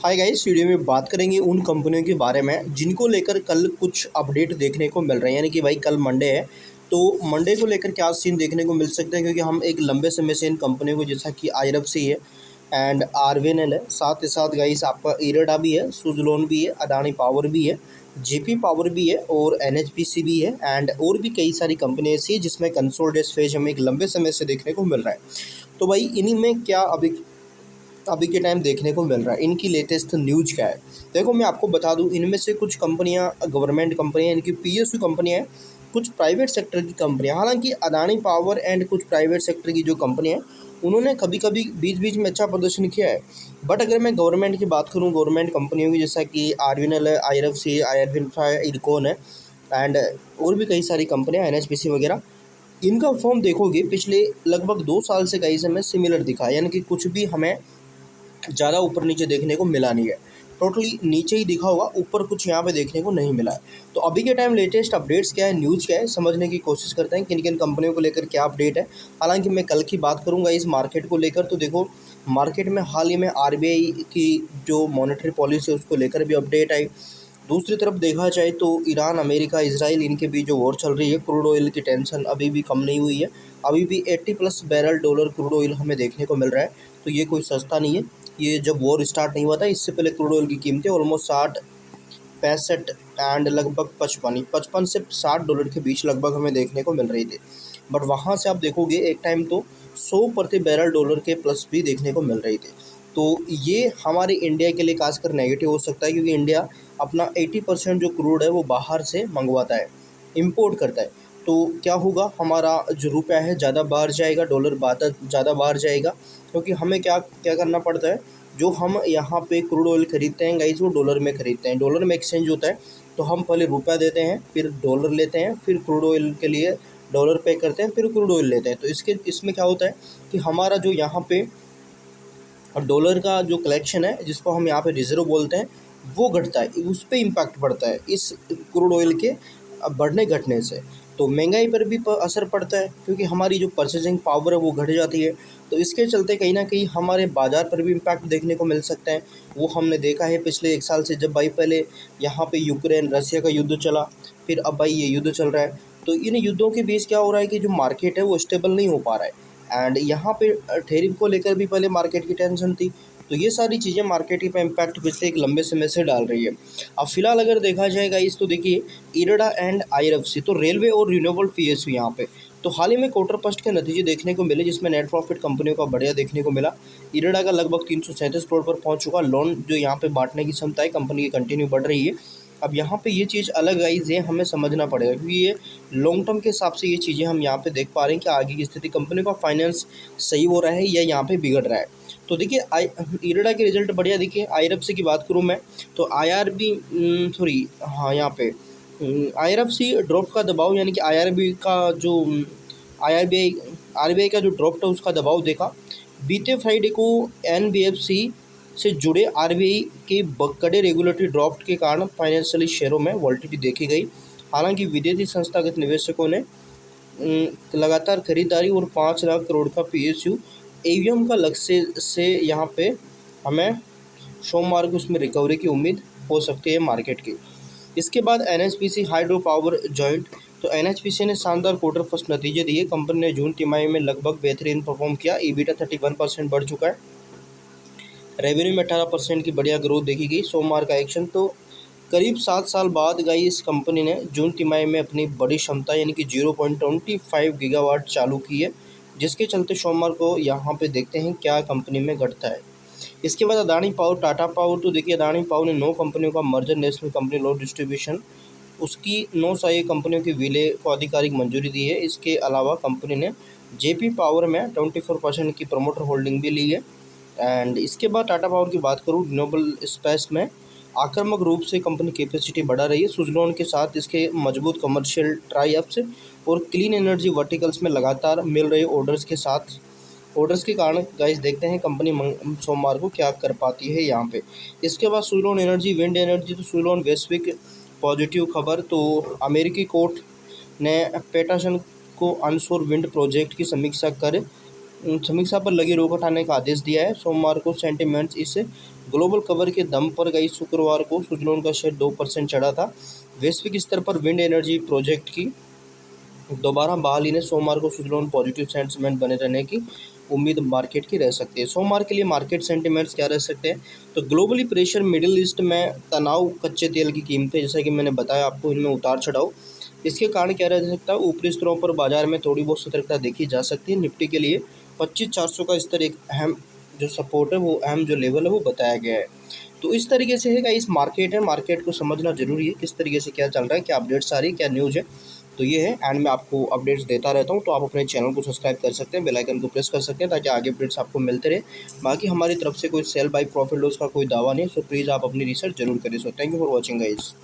Hi guys, video में बात करेंगे उन कंपनियों के बारे में जिनको लेकर कल कुछ अपडेट देखने को मिल रहे हैं। यानी कि भाई कल मंडे है, तो मंडे को लेकर क्या सीन देखने को मिल सकते हैं, क्योंकि हम एक लंबे समय से इन कंपनियों को, जैसा कि आईआरएफसी है एंड आरवीएनएल है, साथ ही साथ गाइस आपका इरेडा भी है, सुज़लोन भी है, अडानी पावर भी है, जेपी पावर भी है और एनएचपीसी भी है एंड और भी कई सारी कंपनियाँ ऐसी है जिसमें कंसोलिडेट फेज हमें एक लंबे समय से देखने को मिल रहा है। तो भाई इन्हीं में क्या अभी के टाइम देखने को मिल रहा है, इनकी लेटेस्ट न्यूज क्या है। देखो मैं आपको बता दूं, इनमें से कुछ कंपनियां गवर्नमेंट कंपनियां, इनकी पीएसयू कंपनियां हैं, कुछ प्राइवेट सेक्टर की कंपनियां। हालांकि अदानी पावर एंड कुछ प्राइवेट सेक्टर की जो कंपनियां हैं उन्होंने कभी कभी बीच बीच में अच्छा प्रदर्शन किया है। बट अगर मैं गवर्नमेंट की बात करूँ, गवर्नमेंट कंपनियों की, जैसा कि आरवीएनएल है, आईआरएफसी, आईआरएफएल है, इरकॉन है एंड और भी कई सारी कंपनियां, एनएचपीसी वगैरह, इनका फॉर्म देखोगे पिछले लगभग 2 साल से कई समय सिमिलर दिखा है। यानी कि कुछ भी हमें ज़्यादा ऊपर नीचे देखने को मिला नहीं है, टोटली नीचे ही दिखा होगा, ऊपर कुछ यहाँ पे देखने को नहीं मिला है। तो अभी के टाइम लेटेस्ट अपडेट्स क्या है, न्यूज़ क्या है, समझने की कोशिश करते हैं किन किन कंपनियों को लेकर क्या अपडेट है। हालांकि मैं कल की बात करूंगा इस मार्केट को लेकर, तो देखो मार्केट में हाल ही में आरबीआई की जो मॉनेटरी पॉलिसी है उसको लेकर भी अपडेट आई। दूसरी तरफ देखा जाए तो ईरान, अमेरिका, इसराइल, इनके बीच जो वॉर चल रही है, क्रूड ऑयल की टेंशन अभी भी कम नहीं हुई है। अभी भी 80+ बैरल डॉलर क्रूड ऑयल हमें देखने को मिल रहा है। तो ये कोई सस्ता नहीं है। ये जब वॉर स्टार्ट नहीं हुआ था, इससे पहले क्रूड ऑयल की कीमतें ऑलमोस्ट 60, 65 एंड लगभग 55 से 60 डॉलर के बीच लगभग हमें देखने को मिल रही थी। बट वहाँ से आप देखोगे एक टाइम तो 100 प्रति बैरल डॉलर के प्लस भी देखने को मिल रही थी। तो ये हमारे इंडिया के लिए खासकर नेगेटिव हो सकता है, क्योंकि इंडिया अपना 80% जो क्रूड है वो बाहर से मंगवाता है, इंपोर्ट करता है। तो क्या होगा, हमारा जो रुपया है ज़्यादा बाहर जाएगा, डॉलर ज़्यादा बाहर जाएगा, क्योंकि हमें क्या क्या करना पड़ता है, जो हम यहाँ पे क्रूड ऑयल खरीदते हैं गाइस वो डॉलर में खरीदते हैं, डॉलर में एक्सचेंज होता है। तो हम पहले रुपया देते हैं, फिर डॉलर लेते हैं, फिर क्रूड ऑयल के लिए डॉलर पे करते हैं, फिर क्रूड ऑयल लेते हैं। तो इसमें क्या होता है कि हमारा जो यहाँ पे डॉलर का जो कलेक्शन है, जिसको हम यहाँ पे रिजर्व बोलते हैं, वो घटता है, उस पर इम्पैक्ट पड़ता है इस क्रूड ऑयल के बढ़ने घटने से। तो महंगाई पर भी असर पड़ता है, क्योंकि हमारी जो परचेजिंग पावर है वो घट जाती है। तो इसके चलते कहीं ना कहीं हमारे बाज़ार पर भी इम्पैक्ट देखने को मिल सकता है। वो हमने देखा है पिछले 1 साल से, जब भाई पहले यहाँ पे यूक्रेन रसिया का युद्ध चला, फिर अब भाई ये युद्ध चल रहा है। तो इन युद्धों के बीच क्या हो रहा है कि जो मार्केट है वो स्टेबल नहीं हो पा रहा है। एंड यहाँ पे टैरिफ को लेकर भी पहले मार्केट की टेंशन थी। तो ये सारी चीज़ें मार्केट पे इम्पैक्ट पिछले एक लंबे समय से डाल रही है। अब फिलहाल अगर देखा जाएगा इस, तो देखिए इरेडा एंड आईआरएफसी, तो रेलवे और रिन्यूएबल पीएसयू यहाँ पे, तो हाल ही में क्वार्टर फर्स्ट के नतीजे देखने को मिले, जिसमें नेट प्रॉफिट कंपनियों का बढ़िया देखने को मिला। इरेडा का लगभग 337 करोड़ पर पहुंच चुका। लोन जो यहाँ पे बांटने की क्षमता है कंपनी की कंटिन्यू बढ़ रही है। अब यहाँ पे ये चीज़ अलग आई, ये हमें समझना पड़ेगा, क्योंकि ये लॉन्ग टर्म के हिसाब से ये चीज़ें हम यहाँ पे देख पा रहे हैं कि आगे की स्थिति कंपनी का फाइनेंस सही हो रहा है या यहाँ पे बिगड़ रहा है। तो देखिए इरेडा के रिजल्ट बढ़िया दिखे। आईआरएफसी की बात करूँ मैं, तो आईआरबी सॉरी हाँ यहाँ पे आईआरएफसी ड्रॉप का दबाव, यानी कि आईआरबी का जो आईआरबीआई आरबीआई का जो ड्रॉप था उसका दबाव देखा। बीते फ्राइडे को एनबीएफसी से जुड़े आरबीआई के कड़े रेगुलेटरी ड्रॉप के कारण फाइनेंशियली शेयरों में वॉलेटिलिटी देखी गई। हालांकि विदेशी संस्थागत निवेशकों ने लगातार खरीदारी और 5 लाख करोड़ का पीएसयू एवीएम का लक्ष्य से यहाँ पे हमें सोमवार को उसमें रिकवरी की उम्मीद हो सकती है मार्केट की। इसके बाद एनएचपीसी हाइड्रो पावर जॉइंट, तो एनएचपीसी ने शानदार क्वार्टर फर्स्ट नतीजे दिए। कंपनी ने जून तिमाही में लगभग बेहतरीन परफॉर्म किया। ईबीटा 31% बढ़ चुका है। रेवेन्यू में 18% की बढ़िया ग्रोथ देखी गई। सोमवार का एक्शन, तो करीब 7 साल बाद गई इस कंपनी ने जून तिमाही में अपनी बड़ी क्षमता यानी कि 0.25 गीगावाट चालू की है, जिसके चलते सोमवार को यहाँ पे देखते हैं क्या कंपनी में घटता है। इसके बाद अदानी पावर, टाटा पावर, तो देखिए अदानी पावर ने 9 कंपनियों का merger national company law distribution, उसकी 9 सहायक कंपनियों के विलय को आधिकारिक मंजूरी दी है। इसके अलावा कंपनी ने जेपी पावर में 24% की प्रमोटर होल्डिंग भी ली है। एंड इसके बाद टाटा पावर की बात करूँ, रिन्यूएबल स्पेस में आक्रामक रूप से कंपनी कैपेसिटी बढ़ा रही है। सुज़लोन के साथ इसके मजबूत कमर्शियल ट्राई अप्स और क्लीन एनर्जी वर्टिकल्स में लगातार मिल रहे ऑर्डर्स के कारण गाइस देखते हैं कंपनी सोमवार को क्या कर पाती है यहाँ पे। इसके बाद सुज़लोन एनर्जी, विंड एनर्जी, तो सुज़लोन वैश्विक पॉजिटिव खबर, तो अमेरिकी कोर्ट ने पेटासन को अनशोर विंड प्रोजेक्ट की समीक्षा कर समीक्षा पर लगी रोक हटाने का आदेश दिया है। सोमवार को सेंटीमेंट्स इस ग्लोबल कवर के दम पर गई। शुक्रवार को स्विट्जरलैंड का शेयर 2% चढ़ा था। वैश्विक स्तर पर विंड एनर्जी प्रोजेक्ट की दोबारा बहाली ने सोमवार को स्विट्जरलैंड पॉजिटिव सेंटिमेंट बने रहने की उम्मीद मार्केट की रह सकती है। सोमवार के लिए मार्केट सेंटिमेंट्स क्या रह सकते हैं, तो ग्लोबली प्रेशर, मिडिल ईस्ट में तनाव, कच्चे तेल की कीमतें जैसा कि मैंने बताया आपको, इनमें उतार चढ़ाव, इसके कारण क्या रह सकता है, ऊपरी स्तरों पर बाजार में थोड़ी बहुत सतर्कता देखी जा सकती है। निफ्टी के लिए 25,400 का स्तर एक अहम जो सपोर्ट है, वो अहम जो लेवल है वो बताया गया है। तो इस तरीके से है गाइस मार्केट है, मार्केट को समझना जरूरी है, किस तरीके से क्या चल रहा है, क्या अपडेट्स आ रही है, क्या न्यूज़ है। तो ये है, एंड मैं आपको अपडेट्स देता रहता हूँ, तो आप अपने चैनल को सब्सक्राइब कर सकते हैं, बेल आइकन को प्रेस कर सकते हैं, ताकि आगे अपडेट्स आपको मिलते रहे। बाकी हमारी तरफ से कोई सेल बाई प्रॉफिट लॉस का कोई दावा नहीं, सो प्लीज़ आप अपनी रिसर्च जरूर करें। So thank you for watching guys.